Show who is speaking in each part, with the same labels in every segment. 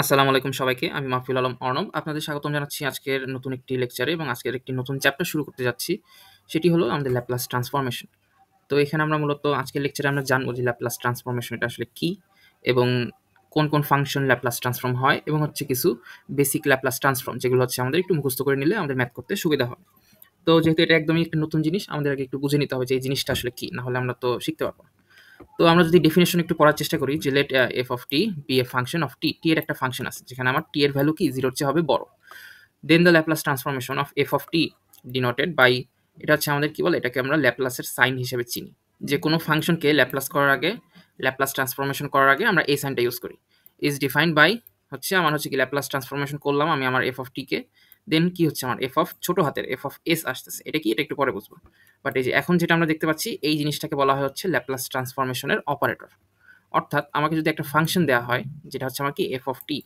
Speaker 1: আসসালামু আলাইকুম সবাইকে। আমি মাহফুল আলম অর্ণব। আপনাদের স্বাগতম জানাচ্ছি আজকের নতুন একটি লেকচারে এবং আজকের একটি নতুন চ্যাপ্টার শুরু করতে যাচ্ছি। সেটি হলো আমাদের ল্যাপ্লাস ট্রান্সফরমেশন। তো এখানে আমরা মূলত আজকের লেকচারে আমরা জানবো যে ল্যাপ্লাস ট্রান্সফরমেশন এটা আসলে কী এবং কোন ফাংশন ল্যাপ্লাস ট্রান্সফর্ম হয় এবং হচ্ছে কিছু বেসিক ল্যাপ্লাস ট্রান্সফর্ম যেগুলো হচ্ছে আমাদের একটু মুখস্থ করে নিলে আমাদের ম্যাথ করতে সুবিধা হয়। তো যেহেতু এটা একদমই একটা নতুন জিনিস, আমাদের আগে একটু বুঝে নিতে হবে যে এই জিনিসটা আসলে কী, না হলে আমরা তো শিখতে পারবো না। তো আমরা যদি ডেফিনেশন একটু পড়ার চেষ্টা করি যে let f of t be a function of t, t এর একটা ফাংশন আছে যেখানে আমার টি এর ভ্যালু কি জিরোর চেয়ে হবে বড়। Then the Laplace transformation of f of t denoted by, এটা হচ্ছে আমাদের কি বলে, এটাকে আমরা ল্যাপ্লাসের সাইন হিসেবে চিনি। যে কোনো ফাংশনকে ল্যাপ্লাস করার আগে, ল্যাপ্লাস ট্রান্সফরমেশন করার আগে আমরা এই সাইনটা ইউজ করি। ইজ ডিফাইন্ড বাই হচ্ছে আমার হচ্ছে কি ল্যাপ্লাস ট্রান্সফরমেশন করলাম আমি আমার এফ অফ টি কে, দেন কি হচ্ছে আমার এফ অফ ছোট হাতের এফ অফ এস আসতেছে। এটা কি, এটা একটু পরে বুঝবো। বাট এই যে এখন যেটা আমরা দেখতে পাচ্ছি এই জিনিসটাকে বলা হয় হচ্ছে ল্যাপ্লাস ট্রান্সফরমেশনের অপারেটর। অর্থাৎ আমাকে যদি একটা ফাংশন দেওয়া হয় যেটা হচ্ছে আমার কি এফ অফ টি,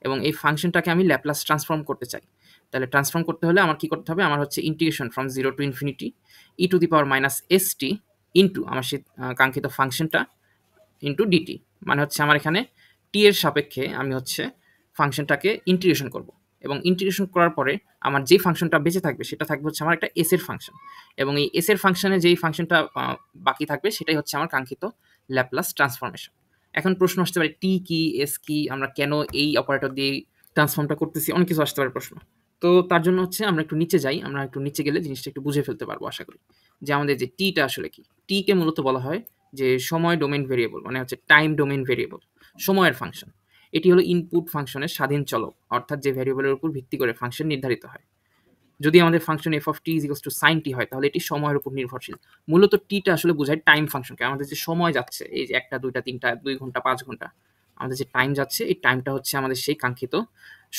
Speaker 1: এবং এই ফাংশনটাকে আমি ল্যাপ্লাস ট্রান্সফর্ম করতে চাই, তাহলে ট্রান্সফর্ম করতে হলে আমার কি করতে হবে, আমার হচ্ছে integration from zero to infinity E to the power minus s T into আমার সেই কাঙ্ক্ষিত ফাংশনটা ইন্টু ডিটি। মানে হচ্ছে আমার এখানে টি এর সাপেক্ষে আমি হচ্ছে ফাংশনটাকে ইন্টিগ্রেশন করব, এবং ইন্টিগ্রেশন করার পরে আমার যে ফাংশনটা বেঁচে থাকবে সেটা থাকবে হচ্ছে আমার একটা এস এর ফাংশন, এবং এই এস এর ফাংশনে যেই ফাংশনটা বাকি থাকবে সেটাই হচ্ছে আমার কাঙ্ক্ষিত ল্যাপ্লাস ট্রান্সফরমেশন। এখন প্রশ্ন আসতে পারে টি কি, এস কি, আমরা কেন এই অপারেটর দিয়ে ট্রান্সফর্মটা করতেছি, অনেক কিছু আসতে পারে প্রশ্ন। তো তার জন্য হচ্ছে আমরা একটু নিচে যাই, আমরা একটু নিচে গেলে জিনিসটা একটু বুঝে ফেলতে পারবো আশা করি। যে আমাদের যে টিটা আসলে কি, টিকে মূলত বলা হয় যে সময় ডোমেন ভেরিয়েবল, মানে হচ্ছে টাইম ডোমেন ভেরিয়েবল, সময়ের ফাংশন। এটি হলো ইনপুট ফাংশনের স্বাধীন চলক, অর্থাৎ যে ভেরিয়েবলের উপর ভিত্তি করে ফাংশন নির্ধারিত হয়। যদি আমাদের function f of t is equals to sine t হয় তাহলে এটি সময়ের উপর নির্ভরশীল। মূলত টিটা আসলে বোঝায় টাইম ফাংশনকে, আমাদের যে সময় যাচ্ছে, এই যে একটা দুইটা তিনটা 2 ঘন্টা 5 ঘন্টা, আমাদের যে টাইম যাচ্ছে এই টাইমটা হচ্ছে আমাদের সেই কাঙ্ক্ষিত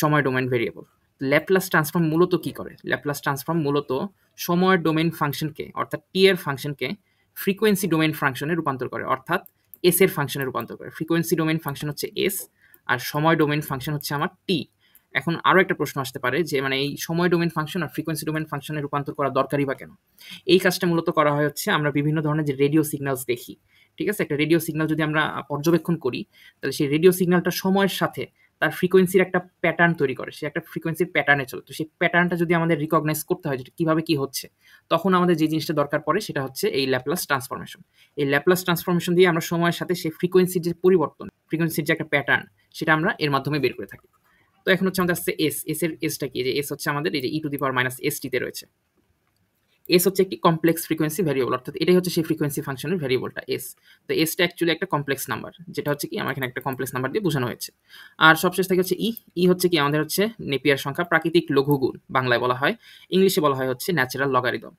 Speaker 1: সময় ডোমেন ভেরিয়েবল। ল্যাপ্লাস ট্রান্সফর্ম মূলত কি করে, ল্যাপ্লাস ট্রান্সফর্ম মূলত সময়ের ডোমেন ফাংশনকে অর্থাৎ টি এর ফাংশনকে ফ্রিকোয়েন্সি ডোমেন ফাংশনে রূপান্তর করে, অর্থাৎ এস এর ফাংশনে রূপান্তর করে। ফ্রিকোয়েন্সি ডোমেন ফাংশন হচ্ছে এস আর সময় ডোমেন ফাংশন হচ্ছে আমার টি। এখন আরো একটা প্রশ্ন আসতে পারে যে মানে এই সময় ডোমেন ফাংশন আর ফ্রিকোয়েন্সি ডোমেন ফাংশনে রূপান্তর করা দরকারই বা কেন? এই কাজটা মূলত করা হয় হচ্ছে আমরা বিভিন্ন ধরনের যে রেডিও সিগন্যালস দেখি, ঠিক আছে? একটা রেডিও সিগন্যাল যদি আমরা পর্যবেক্ষণ করি তাহলে সেই রেডিও সিগন্যালটা সময়ের সাথে তার ফ্রিকোয়েন্সির একটা প্যাটার্ন তৈরি করে, সে একটা ফ্রিকোয়েন্সির প্যাটার্নে চলে। তো সেই প্যাটার্নটা যদি আমাদের রিকগনাইজ করতে হয় যেটা কিভাবে কি হচ্ছে, তখন আমাদের যে জিনিসটা দরকার পড়ে সেটা হচ্ছে এই ল্যাপ্লাস ট্রান্সফরমেশন। এই ল্যাপ্লাস ট্রান্সফরমেশন দিয়ে আমরা সময়ের সাথে সেই ফ্রিকোয়েন্সির যে পরিবর্তন, ফ্রিকোয়েন্সির যে একটা প্যাটার্ন, সেটা আমরা এর মাধ্যমে বের করে থাকি। তো এখন হচ্ছে আমাদের আসছে এস, এস এর এসটা কি, যে এস হচ্ছে আমাদের এই যে e to the power minus s টিতে রয়েছে। এস হচ্ছে একটি কমপ্লেক্স ফ্রিকোয়েন্সি ভ্যারিয়েবল, অর্থাৎ এটাই হচ্ছে সেই ফ্রিকোয়েন্সি ফাংশনের ভ্যারিয়েবলটা এস। তো এসটা অ্যাকচুয়ালি একটা কমপ্লেক্স নাম্বার, যেটা হচ্ছে কি আমার এখানে একটা কমপ্লেক্স নাম্বার দিয়ে বোঝানো হয়েছে। আর সবশেষ থেকে হচ্ছে ই, ই হচ্ছে কি আমাদের হচ্ছে নেপিয়ার সংখ্যা, প্রাকৃতিক লঘুগুণ বাংলায় বলা হয়, ইংলিশে বলা হয় হচ্ছে ন্যাচারাল লগারিদম।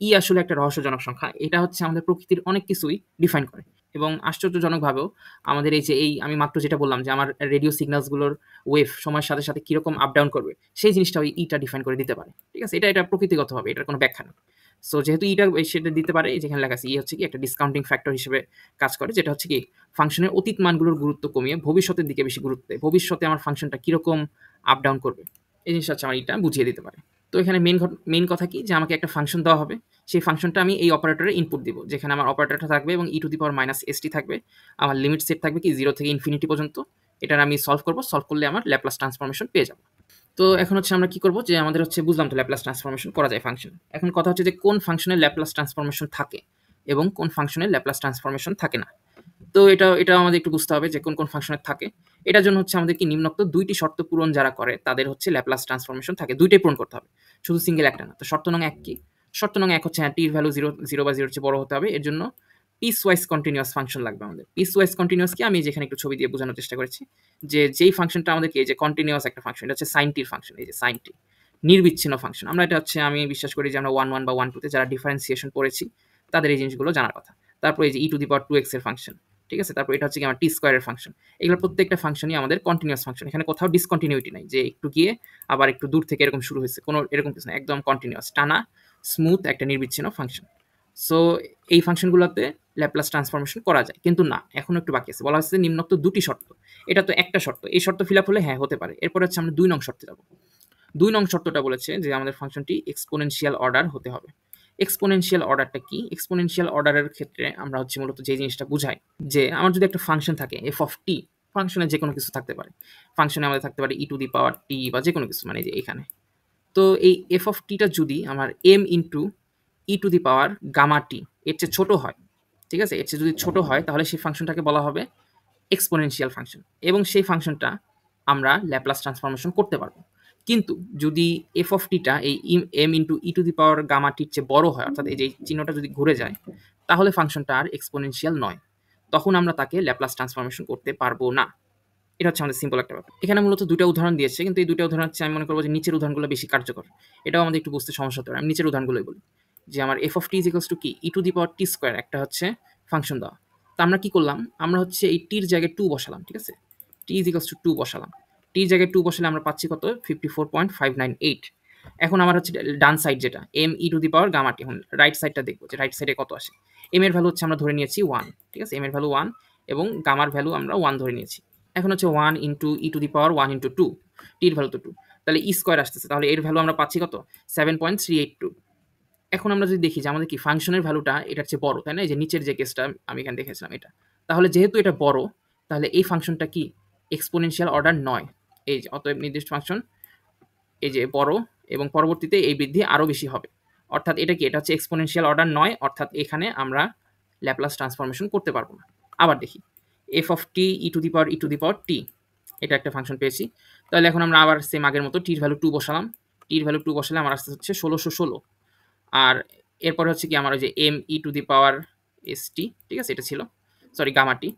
Speaker 1: ই আসলে একটা রহস্যজনক সংখ্যা, এটা হচ্ছে আমাদের প্রকৃতির অনেক কিছুই ডিফাইন করে। এবং আশ্চর্যজনকভাবেও আমাদের এই যে এই আমি মাত্র যেটা বললাম যে আমার রেডিও সিগন্যালসগুলোর ওয়েভ সময়ের সাথে সাথে কিরকম আপ ডাউন করবে, সেই জিনিসটা ওই ইটা ডিফাইন করে দিতে পারে। ঠিক আছে, এটা প্রকৃতিগতভাবে, এটার কোনো ব্যাখ্যা নেই। সো যেহেতু ইটা সেটা দিতে পারে, যেখানে লেখা আছে ই হচ্ছে কি একটা ডিসকাউন্টিং ফ্যাক্টর হিসেবে কাজ করে, যেটা হচ্ছে কি ফাংশনের অতীত মানগুলোর গুরুত্ব কমিয়ে ভবিষ্যতের দিকে বেশি গুরুত্ব দেয়, ভবিষ্যতে আমার ফাংশনটা কিরকম আপ ডাউন করবে এই জিনিসটা হচ্ছে আমার ইটা বুঝিয়ে দিতে পারে। তো এখানে মেইন কথা কি, যে আমাকে একটা ফাংশন দেওয়া হবে, সেই ফাংশনটা আমি এই অপারেটরে ইনপুট দিব, যেখানে আমার অপারেটরটা থাকবে এবং e to the power minus s t থাকবে। আমার লিমিট সেট থাকবে কি 0 থেকে ইনফিনিটি পর্যন্ত। এটার আমি সলভ করব, সলভ করলে আমার ল্যাপ্লাস ট্রান্সফরমেশন পেয়ে যাব। তো এখন হচ্ছে আমরা কি করব, যে আমাদের হচ্ছে বুঝলাম তো ল্যাপ্লাস ট্রান্সফরমেশন করা যায় ফাংশন। এখন কথা হচ্ছে যে কোন ফাংশনের ল্যাপ্লাস ট্রান্সফরমেশন থাকে এবং কোন ফাংশনের ল্যাপ্লাস ট্রান্সফরমেশন থাকে না। তো এটা আমাদের একটু বুঝতে হবে যে কোন ফাংশনের থাকে। এটার জন্য হচ্ছে আমাদের কি নিম্নোক্ত 2টি শর্ত পূরণ যারা করে তাদের হচ্ছে ল্যাপ্লাস ট্রান্সফরমেশন থাকে, 2টাই পূরণ করতে হবে, শুধু সিঙ্গেল একটা না। তো শর্ত নং 1 কি? শর্ত নং 1 হচ্ছে হ্যাঁ টির ভ্যালু 0 বা 0 চেয়ে বড় হতে হবে, এর জন্য পিস ওয়াইজ কন্টিনিউয়াস ফাংশন লাগবে আমাদের। পিস ওয়াইজ কন্টিনিউয়াস কি আমি যেখানে একটু ছবি দিয়ে বোঝানোর চেষ্টা করেছি, যে যেই ফাংশনটা আমাদেরকে এই যে কন্টিনিউয়াস একটা ফাংশন, এটা হচ্ছে সাইন টির ফাংশন, এই যে সাইন টি নির্বিচ্ছিন্ন ফাংশন। আমরা এটা হচ্ছে আমি বিশ্বাস করি যে আমরা 1 বা 1 তে যারা ডিফারেন্সিয়েশন পড়েছি তাদের এই জিনিসগুলো জানার কথা। তারপর এই যে e to the power 2x এর ফাংশন, ঠিক আছে? তারপর এটা হচ্ছে কি আমার টি স্কয়ারের ফাংশন। এগুলো প্রত্যেকটা ফাংশনই আমাদের কন্টিনিউয়াস ফাংশন, এখানে কোথাও ডিসকন্টিনিউটি নাই যে একটু গিয়ে আবার একটু দূর থেকে এরকম শুরু হয়েছে, কোনো এরকম কিছু না, একদম কন্টিনিউয়াস টানা স্মুথ একটা নির্বিচ্ছিন্ন ফাংশন। সো এই ফাংশনগুলোতে ল্যাপ্লাস ট্রান্সফরমেশন করা যায়, কিন্তু না, এখনো একটু বাকি আছে। বলা হচ্ছে নিম্নোক্ত 2টি শর্ত, এটা তো একটা শর্ত, এই শর্ত ফিল আপ হলে হ্যাঁ হতে পারে। এরপর হচ্ছে আমরা 2 নং শর্তে যাব। 2 নং শর্তটা বলেছে যে আমাদের ফাংশনটি এক্সপোনেনশিয়াল অর্ডার হতে হবে। এক্সপোনেনশিয়াল অর্ডারটা কি? এক্সপোনেনশিয়াল অর্ডারের ক্ষেত্রে আমরা হচ্ছে মূলত যে জিনিসটা বুঝাই, যে আমার যদি একটা ফাংশন থাকে এফ অফ টি, ফাংশনে যে কোনো কিছু থাকতে পারে। ফাংশনে আমাদের থাকতে পারে ই টু দি পাওয়ার টি বা যে কোনো কিছু, মানে যে এখানে। তো এই এফ অফ টিটা যদি আমার M into E to the power gamma T এর চেয়ে ছোটো হয়, ঠিক আছে, এর চেয়ে যদি ছোটো হয় তাহলে সেই ফাংশনটাকে বলা হবে এক্সপোনেনশিয়াল ফাংশন, এবং সেই ফাংশনটা আমরা ল্যাপ্লাস ট্রান্সফরমেশন করতে পারবো। কিন্তু যদি এফ অফ টিটা এই M into E to the power gamma টির চেয়ে বড় হয়, অর্থাৎ এই যে চিহ্নটা যদি ঘুরে যায়, তাহলে ফাংশনটা আর এক্সপোনেনশিয়াল নয়, তখন আমরা তাকে ল্যাপ্লাস ট্রান্সফরমেশন করতে পারবো না। এটা হচ্ছে আমাদের সিম্পল একটা ব্যাপার। এখানে মূলত দুটো উদাহরণ দিয়েছে, কিন্তু এই দুটো উদাহরণ হচ্ছে আমি মনে করবো যে নিচের উদাহরণগুলো বেশি কার্যকর। এটাও আমাদের একটু বুঝতে সমস্যা হতে পারে। আমি নিচের উদাহরণগুলোই বলি, যে আমার F of t is equals two কি ই to the power t square একটা হচ্ছে ফাংশন দেওয়া। তা আমরা কি করলাম, আমরা হচ্ছে এই টির জায়গায় 2 বসালাম, ঠিক আছে, টি ইজ ইকুয়ালস টু 2 বসালাম। টির জায়গায় 2 বসালে আমরা পাচ্ছি কত, 54.598। এখন আমার হচ্ছে ডান সাইড যেটা M E to the power gamma T, এখন রাইট সাইডটা দেখবো যে রাইট সাইডে কত আসে। এম এর ভ্যালু হচ্ছে আমরা ধরে নিয়েছি 1, ঠিক আছে, এম এর ভ্যালু 1 এবং গামার ভ্যালু আমরা 1 ধরে নিয়েছি। এখন হচ্ছে 1 into E to the power 1 into 2, টির ভ্যালু তো 2, তাহলে ই স্কোয়ার আসতেছে, তাহলে এর ভ্যালু আমরা পাচ্ছি কত, 7.382। এখন আমরা যদি দেখি যে আমাদের কি ফাংশনের ভ্যালুটা এটার চেয়ে বড়, তাই না, এই যে নিচের যে কেসটা আমি এখানে দেখেছিলাম এটা, তাহলে যেহেতু এটা বড়, তাহলে এই ফাংশনটা কি এক্সপোনেনশিয়াল অর্ডার নয়। এই যে অতএব নির্দিষ্ট ফাংশন এই যে বড়, এবং পরবর্তীতে এই বৃদ্ধি আরও বেশি হবে, অর্থাৎ এটা কি, এটা হচ্ছে এক্সপোনেনশিয়াল অর্ডার নয়, অর্থাৎ এখানে আমরা ল্যাপ্লাস ট্রান্সফরমেশন করতে পারবো না। আবার দেখি f of t e to the power t, এটা একটা ফাংশন পেয়েছি। তাহলে এখন আমরা আবার সেম আগের মতো টির ভ্যালু 2 বসালাম। টির ভ্যালু 2 বসালে আমার আসতে হচ্ছে 1616। আর এরপরে হচ্ছে কি আমার ওই যে M E to the power S T, ঠিক আছে, এটা ছিল, সরি গামা টি।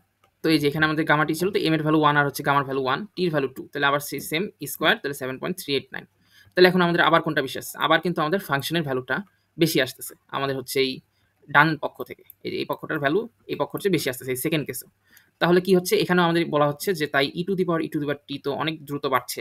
Speaker 1: তো এই যে এখানে আমাদের গামা টি ছিল, তো এম এর ভ্যালু 1 আর হচ্ছে গামার ভ্যালু 1, টির ভ্যালু 2, তাহলে আবার সেম স্কোয়ার, তাহলে 7.389। তাহলে এখন আমাদের আবার কোনটা বেশি আসছে, আবার কিন্তু আমাদের ফাংশনের ভ্যালুটা বেশি আসতেছে আমাদের হচ্ছে এই ডান পক্ষ থেকে, এই যে এই পক্ষটার ভ্যালু এই পক্ষ হচ্ছে বেশি আসতেছে এই সেকেন্ড কেসে। তাহলে কি হচ্ছে, এখানেও আমাদের বলা হচ্ছে যে তাই ই টু দি পাওয়ার টি তো অনেক দ্রুত বাড়ছে,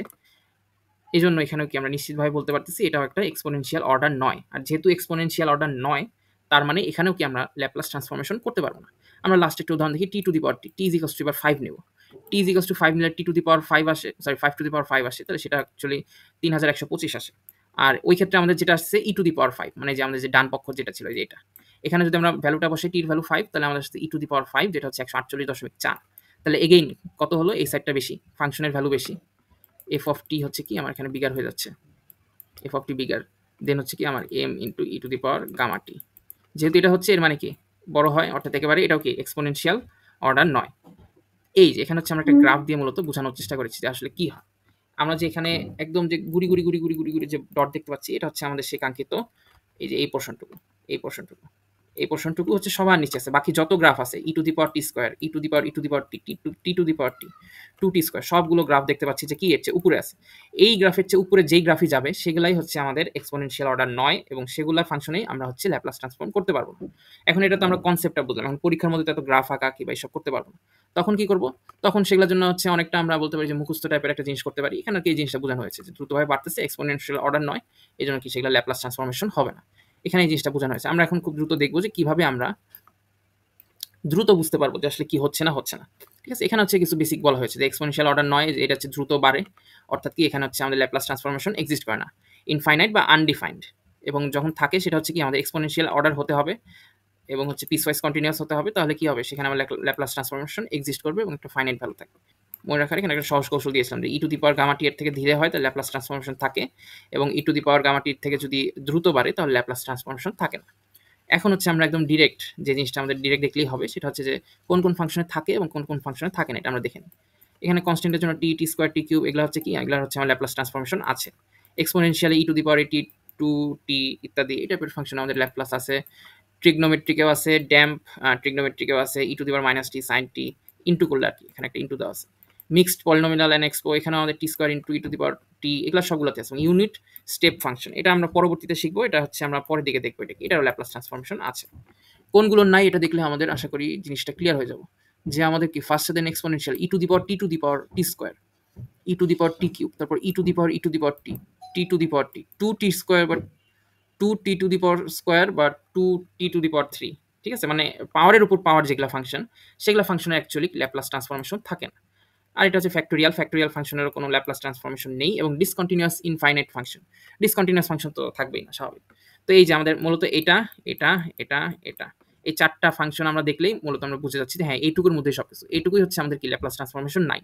Speaker 1: এই জন্য এখানেও কি আমরা নিশ্চিতভাবে বলতে পারতেছি এটাও একটা এক্সপোনেনশিয়াল অর্ডার নয়। আর যেহেতু এক্সপোনেনশিয়াল অর্ডার নয়, তার মানে এখানেও কি আমরা ল্যাপ্লাস ট্রান্সফরমেশন করতে পারবো না। আমরা লাস্টে একটা উদাহরণ দেখি, t to the power t is equals to এবার 5 নেব। টি ইজ ইকুয়ালস টু 5 নিলে টি টু দি পাওয়ার 5 আসে, সরি 5 টু দি পাওয়ার 5 আসে, তাহলে সেটা অ্যাকচুয়ালি 3125 আসে। আর ওই ক্ষেত্রে আমাদের যেটা আসছে ই টু দি পাওয়ার 5, মানে যে আমাদের যে ডান পক্ষ যেটা ছিল যে এটা, এখানে যদি আমরা ভ্যালুটা বসাই টির ভ্যালু 5, তাহলে আমাদের আসছে ই টু দি পাওয়ার 5, যেটা হচ্ছে 148.4। তাহলে এগেইন কত হলো, এই সাইডটা বেশি, ফাংশনের ভ্যালু বেশি, এফ অফ টি হচ্ছে কি আমার এখানে বিগার হয়ে যাচ্ছে, F of T bigger, then হচ্ছে কি আমার M into E to the power gamma T. যেহেতু এটা হচ্ছে এর মানে কি বড় হয়, অর্থাৎ একেবারে এটাও কি এক্সপোনেনশিয়াল অর্ডার নয়। এই যে এখানে হচ্ছে আমরা একটা গ্রাফ দিয়ে মূলত বোঝানোর চেষ্টা করেছি যে আসলে কি হয়। আমরা যে এখানে একদম যে গুড়ি গুড়ি গুড়ি গুড়ি গুড়ি গুড়ি যে ডট দেখতে পাচ্ছি, এটা হচ্ছে আমাদের সেই কাঙ্ক্ষিত এই যে এই পোর্শনটুকু, এই পোর্শনটুকু, এই পোর্শনটুকু হচ্ছে সবার নিচে আছে। বাকি যত গ্রাফ আছে e to the power t square, e to the power t t to the power t 2t square, সবগুলো গ্রাফ দেখতে পাচ্ছি যে কি এর চেয়ে উপরে আছে। এই গ্রাফের চেয়ে উপরে যেই গ্রাফই যাবে সেগুলাই হচ্ছে আমাদের এক্সপোনেনশিয়াল অর্ডার নয়, এবং সেগুলোর ফাংশনেই আমরা হচ্ছে ল্যাপ্লাস ট্রান্সফর্ম করতে পারবো না। এখন এটা তো আমরা কনসেপ্টটা বুঝলাম, এখন পরীক্ষার মধ্যে তো এত গ্রাফ আঁকা কিংবা এইসব করতে পারবো না। তখন কি করব, তখন সেগুলোর জন্য হচ্ছে অনেকটা আমরা বলতে পারি যে মুখস্থ টাইপের একটা জিনিস করতে পারি। এখানে কি এই জিনিসটা বোঝানো হয়েছে যে দ্রুতভাবে বাড়তেছে, এক্সপোনেনশিয়াল অর্ডার নয়, এই জন্য কি সেগুলো ল্যাপ্লাস ট্রান্সফরমেশন হবে না। এখানে এই জিনিসটা বোঝানো হয়েছে। আমরা এখন খুব দ্রুত দেখবো যে কিভাবে আমরা দ্রুত বুঝতে পারবো যে আসলে কি হচ্ছে না হচ্ছে না। ঠিক আছে, এখানে হচ্ছে কিছু বেসিক বলা হয়েছে যে এক্সপোনেনশিয়াল অর্ডার নয়, এটা হচ্ছে দ্রুত বাড়ে, অর্থাৎ কি এখানে হচ্ছে আমাদের ল্যাপ্লাস ট্রান্সফরমেশন এক্সিস্ট করে না, ইনফাইনাইট বা আনডিফাইন্ড, এবং যখন থাকে সেটা হচ্ছে কি আমাদের এক্সপোনেনশিয়াল অর্ডার হতে হবে এবং হচ্ছে পিসওয়াইজ কন্টিনিউয়াস হতে হবে, তাহলে কি হবে, সেখানে আমার ল্যাপ্লাস ট্রান্সফরমেশন এক্সিস্ট করবে এবং একটা ফাইনাইট ভ্যালু থাকবে। মনে রাখার এখানে একটা সহজ কৌশল দিয়েছিলাম যে e to the power gamma T এর থেকে ধীরে হয় তাহলে ল্যাপ্লাস ট্রান্সফরমেশন থাকে, এবং e to the power gamma টির থেকে যদি দ্রুত বাড়ে তাহলে ল্যাপ্লাস ট্রান্সফরমেশন থাকে না। এখন হচ্ছে আমরা একদম ডিরেক্ট যে জিনিসটা আমাদের ডিরেক্ট দেখলেই হবে সেটা হচ্ছে যে কোন কোন ফাংশনে থাকে এবং কোন কোন ফাংশনে থাকে না, এটা আমরা দেখে নিই। এখানে কনস্ট্যান্টের জন্য টি স্কোয়ার টি কিউব এগুলো হচ্ছে কি, এগুলো হচ্ছে আমার ল্যাপ্লাস ট্রান্সফরমেশন আছে। Exponentially E to the power t 2t ইত্যাদি এই টাইপের ফাংশন আমাদের ল্যাপ্লাস আছে। ট্রিগনোমেট্রিকেও আছে, ড্যাম্প ট্রিগনোমেট্রিকেও আছে, e to the power minus t sine t into করলে আর কি, এখানে একটা ইন্টু দেওয়া আছে। মিক্সড পলিনোমিনাল এন্ড এক্সপো এখানে আমাদের t square into E to the power t, এগুলো সবগুলোতে আছে। ইউনিট স্টেপ ফাংশন এটা আমরা পরবর্তীতে শিখবো, এটা হচ্ছে আমরা পরের দিকে দেখবো, এটারও ল্যাপ্লাস ট্রান্সফরমেশন আছে। কোনগুলো নাই এটা দেখলে আমাদের আশা করি জিনিসটা ক্লিয়ার হয়ে যাব, যে আমাদের কি ফার্স্টে then exponential e to the power t square, e to the power t cube, তারপর e to the power t to the power t 2t square বা 2t two the power square বা 2t two the পাওয়ার 3। ঠিক আছে, মানে পাওয়ারের উপর পাওয়ার যেগুলো function সেগুলো ফাংশনের অ্যাকচুয়ালি ল্যাপ্লাস ট্রান্সফরমেশন থাকে না। আর এটা হচ্ছে ফ্যাক্টোরিয়াল ফাংশনেরও কোনো ল্যাপ্লাস ট্রান্সফরমেশন নেই, এবং discontinuous infinite function, discontinuous function তো থাকবেই না স্বাভাবিক। তো এই যে আমাদের মূলত এটা এটা এটা এটা এই 4টা ফাংশন আমরা দেখলেই মূলত আমরা বুঝে যাচ্ছি যে হ্যাঁ, এইটুকুর মধ্যেই সবকিছু। এইটুকুই হচ্ছে আমাদের কি ল্যাপ্লাস ট্রান্সফরমেশন নাই।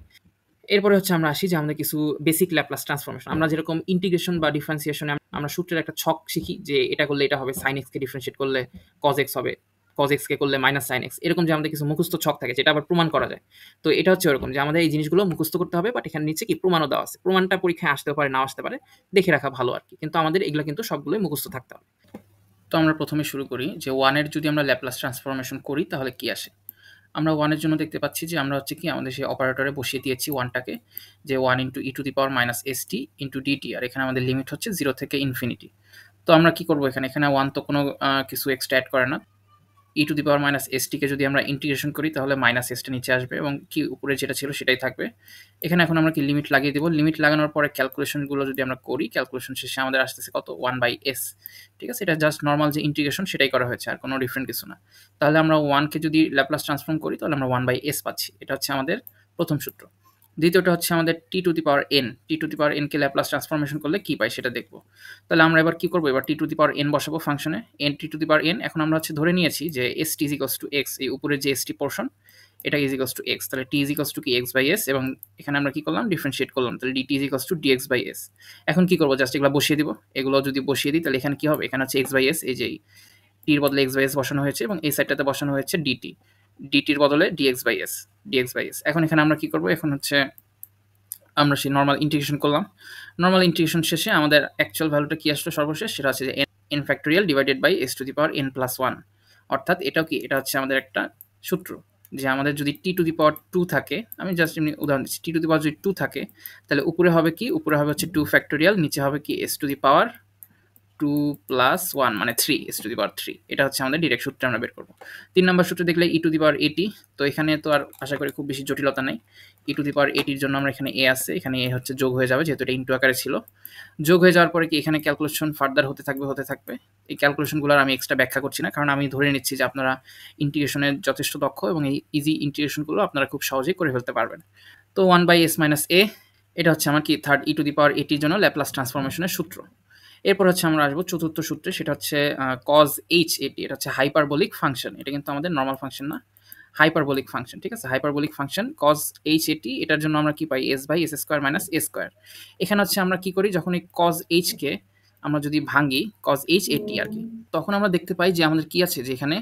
Speaker 1: এরপরে হচ্ছে আমরা আসি যে আমাদের কিছু বেসিক ল্যাপ্লাস ট্রান্সফরমেশন। আমরা যেরকম ইন্টিগ্রেশন বা ডিফারেন্সিয়েশনে আমরা সূত্রের একটা ছক শিখি যে এটা করলে এটা হবে, sin x কে ডিফারেনশিয়েট করলে cos x হবে, cos x কে করলে -sin x। এরকম যে আমাদের কিছু মুখস্থ ছক থাকে যেটা আবার প্রমাণ করা যায়। তো এটা হচ্ছে ওরকম যে আমাদের এই জিনিসগুলো মুখস্থ করতে হবে, বাট এখানে নিচে কি প্রমাণও দেওয়া আছে। প্রমাণটা পরীক্ষায় আসতেও পারে, নাও আসতে পারে। দেখে রাখা ভালো আরকি। কিন্তু আমাদের এগুলা কিন্তু সবগুলোই মুখস্থ থাকতে হবে। তো আমরা প্রথমে শুরু করি যে 1 এর যদি আমরা ল্যাপ্লাস ট্রান্সফরমেশন করি তাহলে কি আসে? আমরা 1 এর জন্য দেখতে পাচ্ছি যে আমরা হচ্ছে কি আমাদের সেই অপারেটরে বসিয়ে দিয়েছি 1 টাকে, যে 1 * e⁻⁻st * dt, আর এখানে আমাদের লিমিট হচ্ছে 0 থেকে ইনফিনিটি। তো আমরা কি করব এখানে? এখানে 1 তো কোনো কিছু এক্সট্রা এড করে না। e⁻⁻st কে যদি আমরা ইন্টিগ্রেশন করি তাহলে -s টা নিচে আসবে এবং কি উপরে যেটা ছিল সেটাই থাকবে। এখানে এখন আমরা কি লিমিট লাগিয়ে দেব। লিমিট লাগানোর পরে ক্যালকুলেশনগুলো যদি আমরা করি, ক্যালকুলেশন শেষে আমাদের আসতেছে কত? 1/s। ঠিক আছে? এটা জাস্ট নরমাল যে ইন্টিগ্রেশন সেটাই করা হয়েছে, আর কোনো ডিফারেন্ট কিছু না। তাহলে আমরা 1 কে যদি ল্যাপ্লাস ট্রান্সফর্ম করি তাহলে আমরা 1/s পাচ্ছি। এটা হচ্ছে আমাদের প্রথম সূত্র। দ্বিতীয়টা হচ্ছে আমাদের t⁻n। t⁻n কে ল্যাপ্লাস ট্রান্সফরমেশন করলে কি পাই সেটা দেখব। তাহলে আমরা এবার কি করব? এবার t⁻n বসাবো ফাংশনে। t⁻n এখন আমরা হচ্ছে ধরে নিয়েছি যে st = x, এই উপরের যে st পোরশন এটা = x। তাহলে t কি x/s, এবং এখানে আমরা কি করলাম? ডিফারেনশিয়েট করলাম। তাহলে dt dx/s। এখন কি করব? জাস্ট এগুলা বসিয়ে দিব। এগুলো যদি বসিয়ে দিই তাহলে এখানে কি হবে? এখানে হচ্ছে x/s, এই যে t এর বদলে x/s বসানো হয়েছে এবং এই সাইডটাতে বসানো হয়েছে dt। dt এর বদলে dx/s। এখন এখানে আমরা কি করব? এখন হচ্ছে আমরা সেই নরমাল ইন্টিগ্রেশন করলাম। নরমাল ইন্টিগ্রেশন শেষে আমাদের অ্যাকচুয়াল ভ্যালুটা কি আসলো সর্বশেষ? সেটা হচ্ছে যে n factorial divided by s⁻n+1। অর্থাৎ এটাও কি? এটা হচ্ছে আমাদের একটা সূত্র যে আমাদের যদি t⁻2 থাকে, আমি জাস্ট এমনি উদাহরণ দিচ্ছি, t⁻2 যদি থাকে তাহলে উপরে হবে কি? উপরে হবে হচ্ছে 2 ফ্যাক্টোরিয়াল, নিচে হবে কি? s⁻2 + 1 মানে 3, s⁻3। এটা হচ্ছে আমাদের ডিরেক্ট সূত্র আমরা বের করব। 3 নাম্বার সূত্র দেখলে e⁻at। তো এখানে তো আর আশা করি খুব বেশি জটিলতা নাই। e⁻at এর জন্য আমরা এখানে a আছে, এখানে a হচ্ছে যোগ হয়ে যাবে যেহেতু এটা ইনটু আকারে ছিল। যোগ হয়ে যাওয়ার পরে কি এখানে ক্যালকুলেশন ফার্দার হতে থাকবে। এই ক্যালকুলেশনগুলো আর আমি এক্সট্রা ব্যাখ্যা করছি না, কারণ আমি ধরে নিচ্ছি যে আপনারা ইন্টিগ্রেশনে যথেষ্ট দক্ষ এবং এই ইজি ইন্টিগ্রেশনগুলো আপনারা খুব সহজেই করে ফেলতে পারবেন। তো 1/s-a, এটা হচ্ছে আমার কি থার্ড e⁻at এর জন্য ল্যাপ্লাস ট্রান্সফরমেশনের সূত্র। এরপর হচ্ছে আমরা আসবো চতুর্থ সূত্রে, সেটা হচ্ছে cos hat। এটা হচ্ছে হাইপারবোলিক ফাংশন। এটা কিন্তু আমাদের নরমাল ফাংশন না, হাইপারবোলিক ফাংশন। ঠিক আছে? হাইপারবোলিক ফাংশন cos hat, এটার জন্য আমরা কি পাই? s/s² - a²। এখানে হচ্ছে আমরা কি করি? যখন এই cos h কে আমরা যদি ভাঙি, cos hat আর কি, তখন আমরা দেখতে পাই যে আমাদের কি আছে? যে এখানে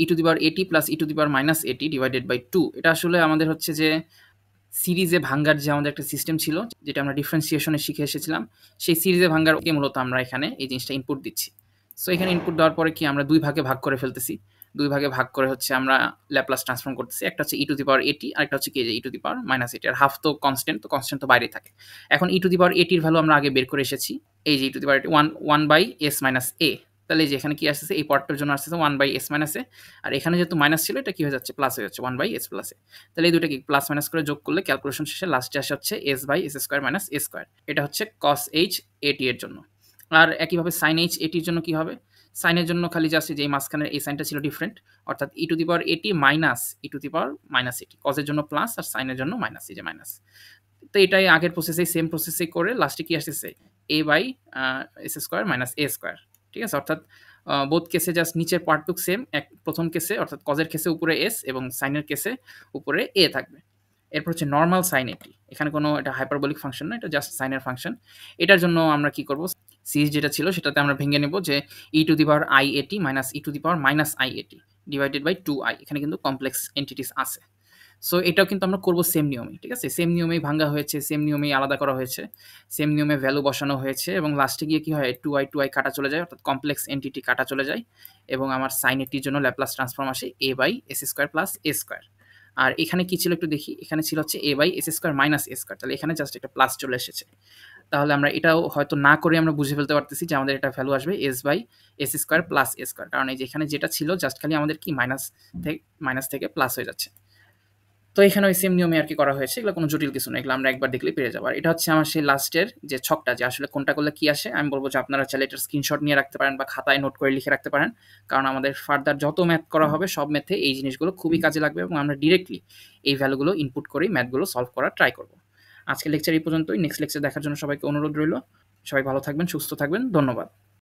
Speaker 1: e⁻at + e⁻at ডিভাইডেড বাই 2। এটা আসলে আমাদের হচ্ছে যে সিরিজে ভাঙ্গার যে আমাদের একটা সিস্টেম ছিল, যেটা আমরা ডিফারেন্সিয়েশনে শিখে এসেছিলাম, সেই সিরিজে ভাঙ্গারকে মূলত আমরা এখানে এই জিনিসটা ইনপুট দিচ্ছি। সো এখানে ইনপুট দেওয়ার পরে কি আমরা 2 ভাগে ভাগ করে ফেলতেছি। 2 ভাগে ভাগ করে হচ্ছে আমরা ল্যাপ্লাস ট্রান্সফর্ম করতেছি। একটা হচ্ছে e⁻at, আরেকটা হচ্ছে কি? যে e⁻−at। আর হাফ তো কনস্ট্যান্ট, তো কনস্ট্যান্ট তো বাইরেই থাকে। এখন e⁻at এর ভ্যালু আমরা আগে বের করে এসেছি। এই যে e⁻at 1/s-a। তাহলে এই যে এখানে কি আসতেছে? এই পার্টটার জন্য আসতেছে 1/s-a, আর এখানে যেহেতু মাইনাস ছিল এটা কি হয়ে যাচ্ছে? প্লাস হয়ে যাচ্ছে 1/s+a। তাহলে এই দুইটা কি প্লাস মাইনাস করে যোগ করলে ক্যালকুলেশন শেষে লাস্টে আসে হচ্ছে s/s² - a²। এটা হচ্ছে cos hat এর জন্য। আর একইভাবে sin hat এর জন্য কি হবে? sin এর জন্য খালি জাস্ট যে এই মাঝখানের এই সাইনটা ছিল ডিফারেন্ট, অর্থাৎ e⁻at মাইনাস e⁻−at। cos এর জন্য প্লাস আর sin এর জন্য মাইনাস, এই যে মাইনাস। তো এটাই আগের প্রসেসেই সেম প্রসেসেই করে লাস্টে কি আসতেছে? a/s² - a²। ঠিক আছে? অর্থাৎ বোথ কেসে জাস্ট নিচের পার্টটুক সেম। প্রথম কেসে অর্থাৎ কজের কেসে উপরে s এবং সাইনের কেসে উপরে a থাকবে। এরপর হচ্ছে নরমাল sin at। এখানে কোনো এটা হাইপারবোলিক ফাংশন না, এটা জাস্ট সাইনের ফাংশন। এটার জন্য আমরা কি করব? সিরিজ যেটা ছিল সেটাতে আমরা ভেঙে নেব যে e⁻iat - e⁻−iat divided by 2i। এখানে কিন্তু কমপ্লেক্স এন্টিটিস আছে। সো এটাও কিন্তু আমরা করব সেম নিয়মেই। ঠিক আছে? সেম নিয়মেই ভাঙা হয়েছে, সেম নিয়মেই আলাদা করা হয়েছে, সেম নিয়মে ভ্যালু বসানো হয়েছে এবং লাস্টে গিয়ে কি হয়? 2i কাটা চলে যায়, অর্থাৎ কমপ্লেক্স এন্টিটি কাটা চলে যায় এবং আমার sin এটির জন্য ল্যাপ্লাস ট্রান্সফর্ম আসে a/s² + a²। আর এখানে কি ছিল একটু দেখি? এখানে ছিল হচ্ছে a/s² - a²। তাহলে এখানে জাস্ট একটা প্লাস চলে এসেছে। তাহলে আমরা এটাও হয়তো না করে আমরা বুঝে ফেলতে পারতেছি যে আমাদের এটা ভ্যালু আসবে s/s² + a², কারণ এই যে এখানে যেটা ছিল জাস্ট খালি আমাদের কি মাইনাস থেকে প্লাস হয়ে যাচ্ছে। তো এখানে ওই সেম নিয়মে আর কি করা হয়েছে। এগুলো কোনো জটিল কিছু না, এগুলো আমরা একবার দেখলেই পেরে যাবো। আর এটা হচ্ছে আমার সেই লাস্টের যে ছকটা, যে আসলে কোনটা করলে কি আসে। আমি বলবো যে আপনারা চাইলে এটার স্ক্রিনশট নিয়ে রাখতে পারেন বা খাতায় নোট করে লিখে রাখতে পারেন, কারণ আমাদের ফার্দার যত ম্যাথ করা হবে সব ম্যাথে এই জিনিসগুলো খুবই কাজে লাগবে এবং আমরা ডিরেক্টলি এই ভ্যালুগুলো ইনপুট করেই ম্যাথগুলো সলভ করার ট্রাই করব। আজকের লেকচার এই পর্যন্তই। নেক্সট লেকচার দেখার জন্য সবাইকে অনুরোধ রইল। সবাই ভালো থাকবেন, সুস্থ থাকবেন। ধন্যবাদ।